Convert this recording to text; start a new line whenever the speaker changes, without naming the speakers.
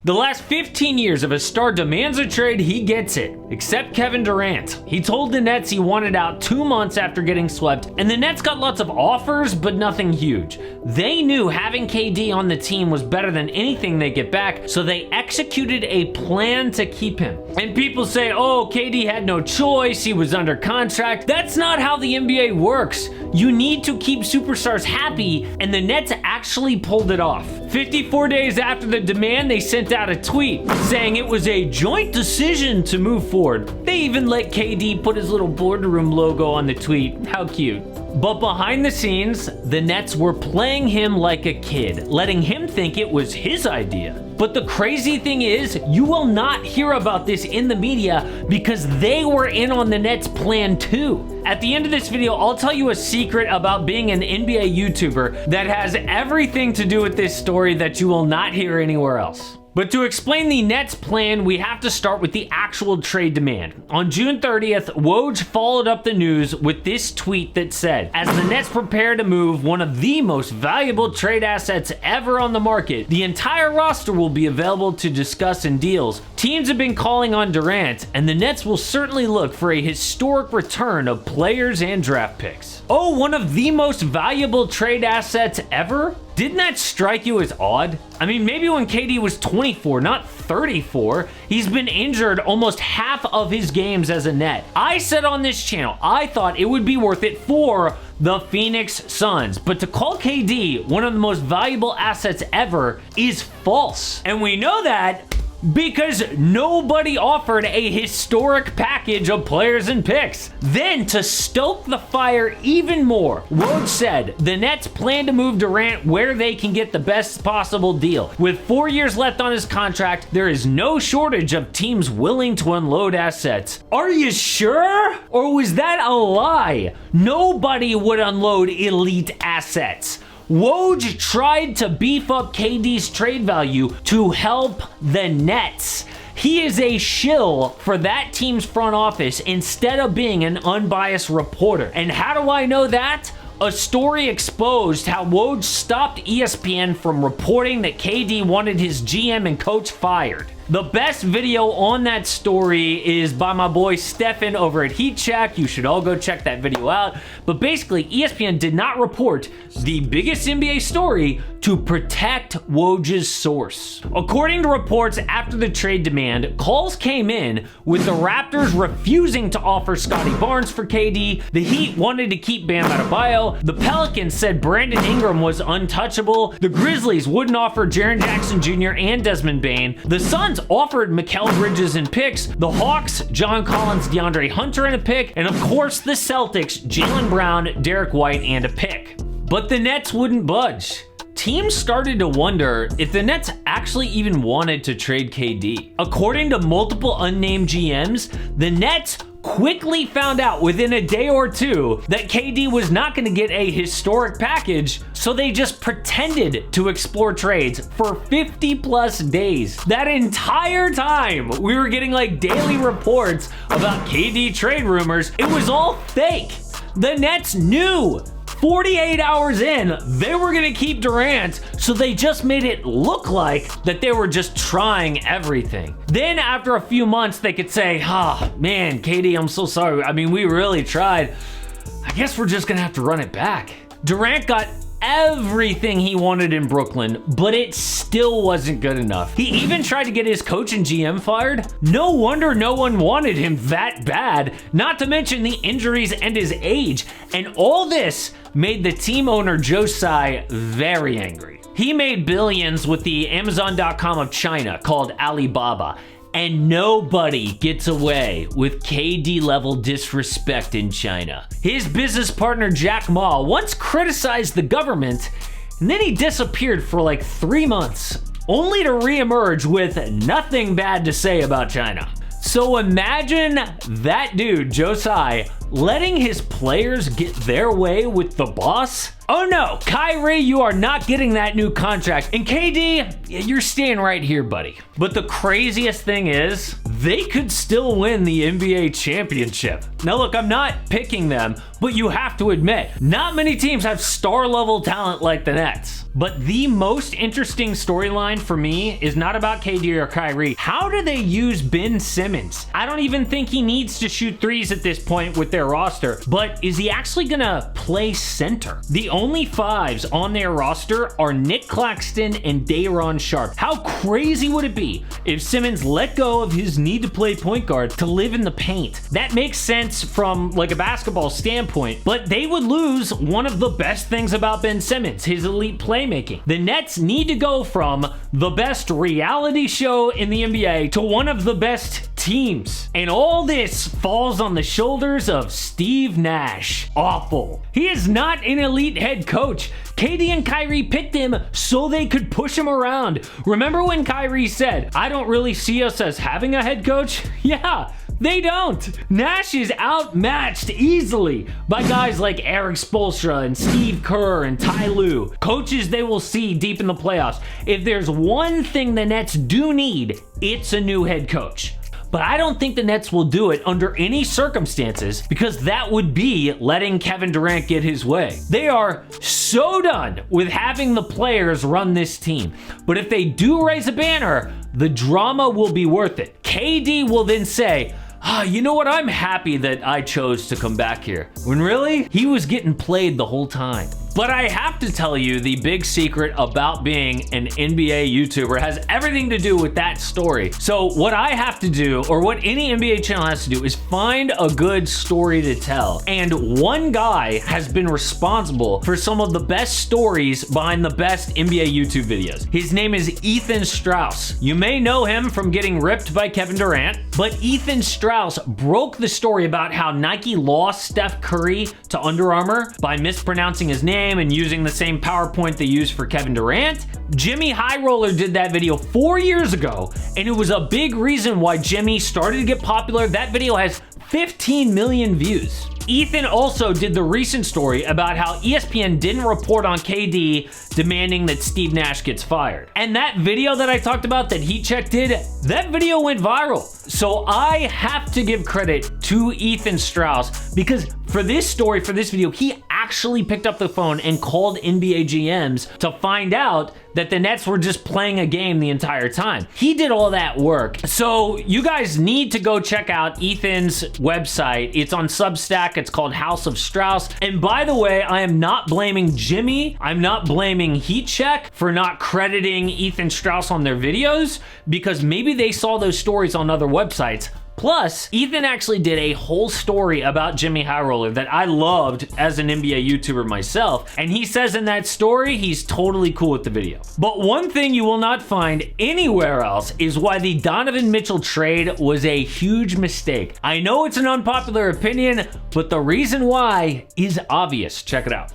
The last 15 years, if a star demands a trade, he gets it. Except Kevin Durant. He told the Nets he wanted out 2 months after getting swept, and the Nets got lots of offers, but nothing huge. They knew having KD on the team was better than anything they get back, so they executed a plan to keep him. And people say, oh, KD had no choice, he was under contract. That's not how the NBA works. You need to keep superstars happy, and the Nets actually pulled it off. 54 days after the demand, they sent out a tweet saying it was a joint decision to move forward. They even let KD put his little boardroom logo on the tweet. How cute. But behind the scenes, the Nets were playing him like a kid, letting him think it was his idea. But the crazy thing is, you will not hear about this in the media because they were in on the Nets' plan too. At the end of this video, I'll tell you a secret about being an NBA YouTuber that has everything to do with this story that you will not hear anywhere else. But to explain the Nets' plan, we have to start with the actual trade demand. On June 30th, Woj followed up the news with this tweet that said, as the Nets prepare to move one of the most valuable trade assets ever on the market, the entire roster will be available to discuss in deals. Teams have been calling on Durant, and the Nets will certainly look for a historic return of players and draft picks. Oh, one of the most valuable trade assets ever? Didn't that strike you as odd? I mean, maybe when KD was 24, not 34. He's been injured almost half of his games as a Net. I said on this channel, I thought it would be worth it for the Phoenix Suns. But to call KD one of the most valuable assets ever is false. And we know that because nobody offered a historic package of players and picks. Then, to stoke the fire even more, Woj said the Nets plan to move Durant where they can get the best possible deal. With 4 years left on his contract, there is no shortage of teams willing to unload assets. Are you sure? Or was that a lie? Nobody would unload elite assets. Woj tried to beef up KD's trade value to help the Nets. He is a shill for that team's front office instead of being an unbiased reporter. And how do I know that? A story exposed how Woj stopped ESPN from reporting that KD wanted his GM and coach fired. The best video on that story is by my boy Stefan over at Heat Check. You should all go check that video out. But basically, ESPN did not report the biggest NBA story to protect Woj's source. According to reports after the trade demand, calls came in with the Raptors refusing to offer Scotty Barnes for KD. The Heat wanted to keep Bam Adebayo. The Pelicans said Brandon Ingram was untouchable. The Grizzlies wouldn't offer Jaren Jackson Jr. and Desmond Bane. The Suns offered Mikal Bridges and picks. The Hawks, John Collins, DeAndre Hunter and a pick. And of course, the Celtics, Jaylen Brown, Derek White and a pick. But the Nets wouldn't budge. Teams started to wonder if the Nets actually even wanted to trade KD. According to multiple unnamed GMs, the Nets quickly found out within a day or two that KD was not going to get a historic package, so they just pretended to explore trades for 50 plus days. That entire time, we were getting like daily reports about KD trade rumors. It was all fake. The Nets knew 48 hours in, they were going to keep Durant, so they just made it look like that they were just trying everything. Then after a few months, they could say, man, KD, I'm so sorry. I mean, we really tried. I guess we're just going to have to run it back. Durant got everything he wanted in Brooklyn, but it still wasn't good enough. He even tried to get his coach and GM fired. No wonder no one wanted him that bad, not to mention the injuries and his age. And all this made the team owner Joe Tsai very angry. He made billions with the Amazon.com of China called Alibaba. And nobody gets away with KD level disrespect in China. His business partner Jack Ma once criticized the government, and then he disappeared for like 3 months, only to reemerge with nothing bad to say about China. So imagine that dude, Joe Tsai, letting his players get their way with the boss? Oh no, Kyrie, you are not getting that new contract. And KD, you're staying right here, buddy. But the craziest thing is, they could still win the NBA championship. Now look, I'm not picking them, but you have to admit, not many teams have star level talent like the Nets. But the most interesting storyline for me is not about KD or Kyrie. How do they use Ben Simmons? I don't even think he needs to shoot threes at this point with their roster, but is he actually gonna play center? The only fives on their roster are Nick Claxton and Day'Ron Sharpe. How crazy would it be if Simmons let go of his need to play point guard to live in the paint? That makes sense from like a basketball standpoint, but they would lose one of the best things about Ben Simmons, his elite playmaking. The Nets need to go from the best reality show in the NBA to one of the best teams. And all this falls on the shoulders of Steve Nash. Awful. He is not an elite head coach. KD and Kyrie picked him so they could push him around. Remember when Kyrie said, "I don't really see us as having a head coach"? Yeah, they don't. Nash is outmatched easily by guys like Eric Spoelstra and Steve Kerr and Ty Lue, coaches they will see deep in the playoffs. If there's one thing the Nets do need, it's a new head coach. But I don't think the Nets will do it under any circumstances, because that would be letting Kevin Durant get his way. They are so done with having the players run this team. But if they do raise a banner, the drama will be worth it. KD will then say, you know what? I'm happy that I chose to come back here. When really, he was getting played the whole time. But I have to tell you, the big secret about being an NBA YouTuber has everything to do with that story. So what I have to do, or what any NBA channel has to do, is find a good story to tell. And one guy has been responsible for some of the best stories behind the best NBA YouTube videos. His name is Ethan Strauss. You may know him from getting ripped by Kevin Durant, but Ethan Strauss broke the story about how Nike lost Steph Curry to Under Armour by mispronouncing his name and using the same PowerPoint they used for Kevin Durant. Jimmy High Roller did that video 4 years ago, and it was a big reason why Jimmy started to get popular. That video has 15 million views. Ethan also did the recent story about how ESPN didn't report on KD demanding that Steve Nash gets fired. And that video that I talked about that Heat Check did, that video went viral. So I have to give credit to Ethan Strauss, because for this story, for this video, he actually picked up the phone and called NBA GMs to find out that the Nets were just playing a game the entire time. He did all that work. So you guys need to go check out Ethan's website. It's on Substack. It's called House of Strauss. And by the way, I am not blaming Jimmy. I'm not blaming Heat Check for not crediting Ethan Strauss on their videos, because maybe they saw those stories on other websites. Plus, Ethan actually did a whole story about Jimmy High Roller that I loved as an NBA YouTuber myself, and he says in that story he's totally cool with the video. But one thing you will not find anywhere else is why the Donovan Mitchell trade was a huge mistake. I know it's an unpopular opinion, but the reason why is obvious. Check it out.